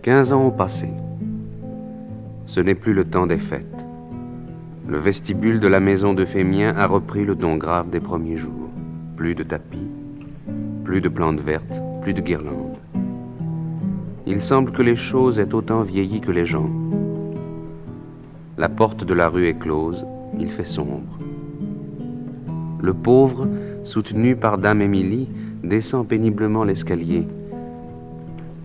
15 ans ont passé. Ce n'est plus le temps des fêtes. Le vestibule de la maison de Fémien a repris le ton grave des premiers jours. Plus de tapis, plus de plantes vertes, plus de guirlandes. Il semble que les choses aient autant vieilli que les gens. La porte de la rue est close, il fait sombre. Le pauvre, soutenu par Dame Émilie, descend péniblement l'escalier.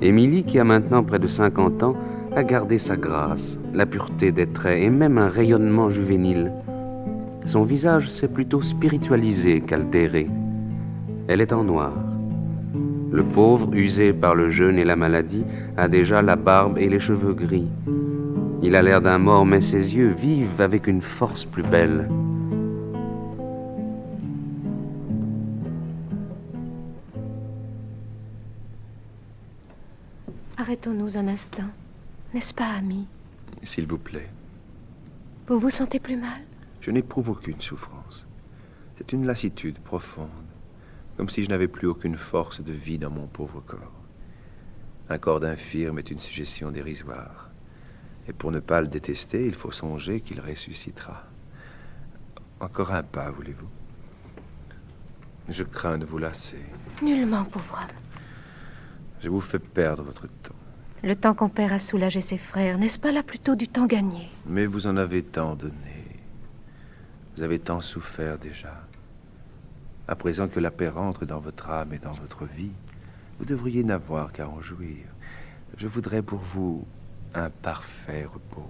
Émilie, qui a maintenant près de 50 ans, a gardé sa grâce, la pureté des traits et même un rayonnement juvénile. Son visage s'est plutôt spiritualisé qu'altéré. Elle est en noir. Le pauvre, usé par le jeûne et la maladie, a déjà la barbe et les cheveux gris. Il a l'air d'un mort, mais ses yeux vivent avec une force plus belle. Arrêtons-nous un instant. N'est-ce pas, ami? S'il vous plaît. Vous vous sentez plus mal? Je n'éprouve aucune souffrance. C'est une lassitude profonde, comme si je n'avais plus aucune force de vie dans mon pauvre corps. Un corps d'infirme est une suggestion dérisoire. Et pour ne pas le détester, il faut songer qu'il ressuscitera. Encore un pas, voulez-vous? Je crains de vous lasser. Nullement, pauvre homme. Je vous fais perdre votre temps. Le temps qu'on perd à soulager ses frères, n'est-ce pas là plutôt du temps gagné? Mais vous en avez tant donné. Vous avez tant souffert déjà. À présent que la paix rentre dans votre âme et dans votre vie, vous devriez n'avoir qu'à en jouir. Je voudrais pour vous un parfait repos,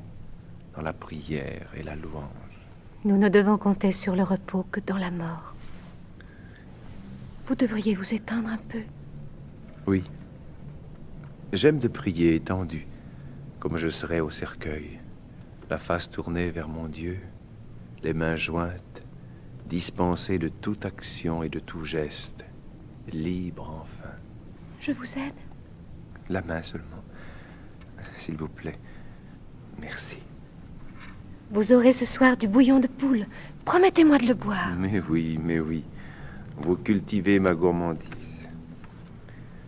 dans la prière et la louange. Nous ne devons compter sur le repos que dans la mort. Vous devriez vous étendre un peu. Oui. J'aime de prier étendu, comme je serais au cercueil, la face tournée vers mon Dieu, les mains jointes, dispensées de toute action et de tout geste, libre enfin. Je vous aide? La main seulement, s'il vous plaît. Merci. Vous aurez ce soir du bouillon de poule. Promettez-moi de le boire. Mais oui. Vous cultivez ma gourmandise.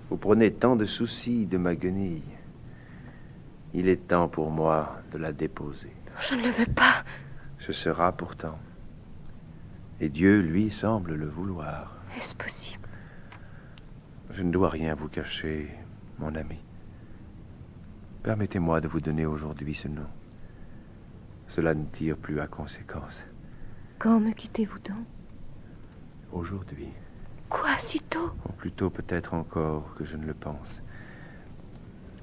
Vous prenez tant de soucis de ma guenille. Il est temps pour moi de la déposer. Je ne le veux pas. Ce sera pourtant. Et Dieu, lui, semble le vouloir. Est-ce possible? Je ne dois rien vous cacher, mon ami. Permettez-moi de vous donner aujourd'hui ce nom. Cela ne tire plus à conséquence. Quand me quittez-vous donc? Aujourd'hui. Quoi, si tôt? Ou plutôt peut-être encore que je ne le pense.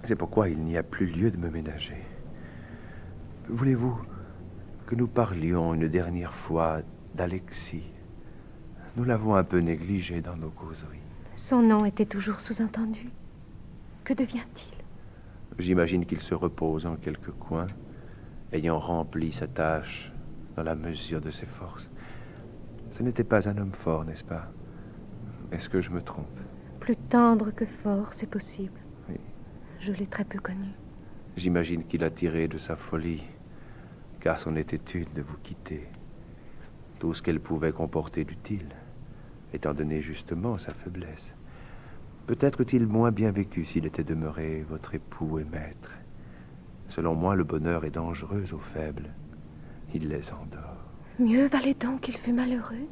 C'est pourquoi il n'y a plus lieu de me ménager. Voulez-vous que nous parlions une dernière fois d'Alexis? Nous l'avons un peu négligé dans nos causeries. Son nom était toujours sous-entendu. Que devient-il? J'imagine qu'il se repose en quelque coin, ayant rempli sa tâche dans la mesure de ses forces. Ce n'était pas un homme fort, n'est-ce pas? Est-ce que je me trompe? Plus tendre que fort, c'est possible. Oui. Je l'ai très peu connu. J'imagine qu'il a tiré de sa folie, car c'en était une de vous quitter. Tout ce qu'elle pouvait comporter d'utile, étant donné justement sa faiblesse. Peut-être eût-il moins bien vécu s'il était demeuré votre époux et maître. Selon moi, le bonheur est dangereux aux faibles. Il les endort. Mieux valait donc qu'il fût malheureux?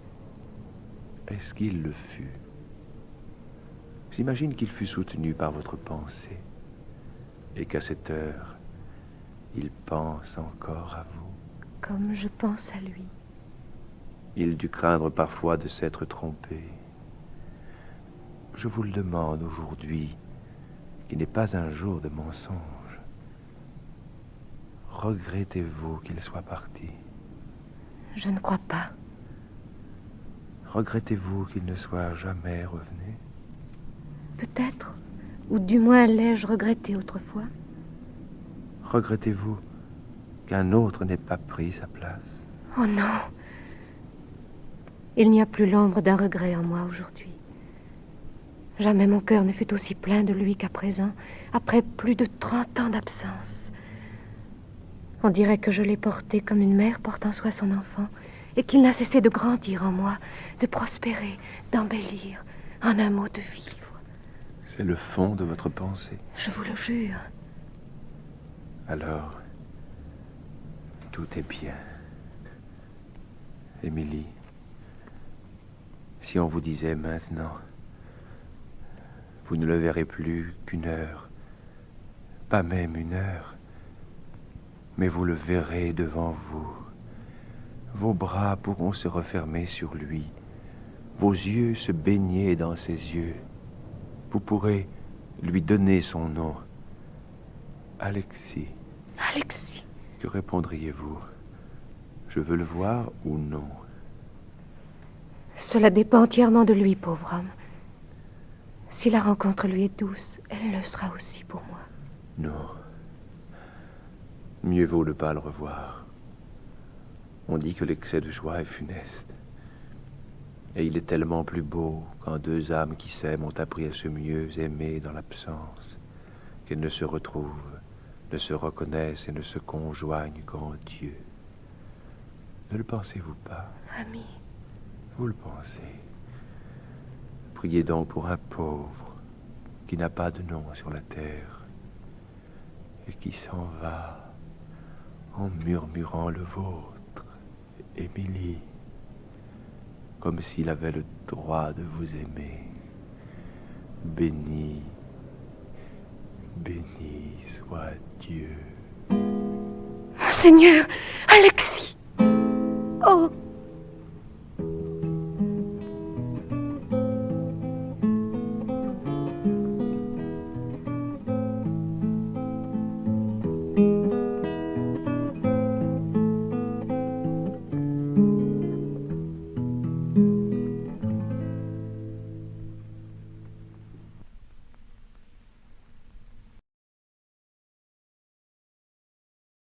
Est-ce qu'il le fut? J'imagine qu'il fut soutenu par votre pensée, et qu'à cette heure, il pense encore à vous. Comme je pense à lui. Il dut craindre parfois de s'être trompé. Je vous le demande aujourd'hui, qui n'est pas un jour de mensonge. Regrettez-vous qu'il soit parti? Je ne crois pas. Regrettez-vous qu'il ne soit jamais revenu? Peut-être, ou du moins l'ai-je regretté autrefois. Regrettez-vous qu'un autre n'ait pas pris sa place? Oh non! Il n'y a plus l'ombre d'un regret en moi aujourd'hui. Jamais mon cœur ne fut aussi plein de lui qu'à présent, après plus de 30 ans d'absence. On dirait que je l'ai porté comme une mère porte en soi son enfant, et qu'il n'a cessé de grandir en moi, de prospérer, d'embellir, en un mot de vivre. C'est le fond de votre pensée. Je vous le jure. Alors, tout est bien. Émilie, si on vous disait maintenant, vous ne le verrez plus qu'une heure, pas même une heure, mais vous le verrez devant vous. Vos bras pourront se refermer sur lui, vos yeux se baigner dans ses yeux. Vous pourrez lui donner son nom. Alexis. Alexis. Que répondriez-vous? Je veux le voir ou non? Cela dépend entièrement de lui, pauvre homme. Si la rencontre lui est douce, elle le sera aussi pour moi. Non. Mieux vaut ne pas le revoir. On dit que l'excès de joie est funeste. Et il est tellement plus beau quand deux âmes qui s'aiment ont appris à se mieux aimer dans l'absence, qu'elles ne se retrouvent, ne se reconnaissent et ne se conjoignent qu'en Dieu. Ne le pensez-vous pas? Ami. Vous le pensez. Priez donc pour un pauvre qui n'a pas de nom sur la terre et qui s'en va en murmurant le vôtre, Émilie, comme s'il avait le droit de vous aimer. Béni, béni soit Dieu. Monseigneur, Alexis!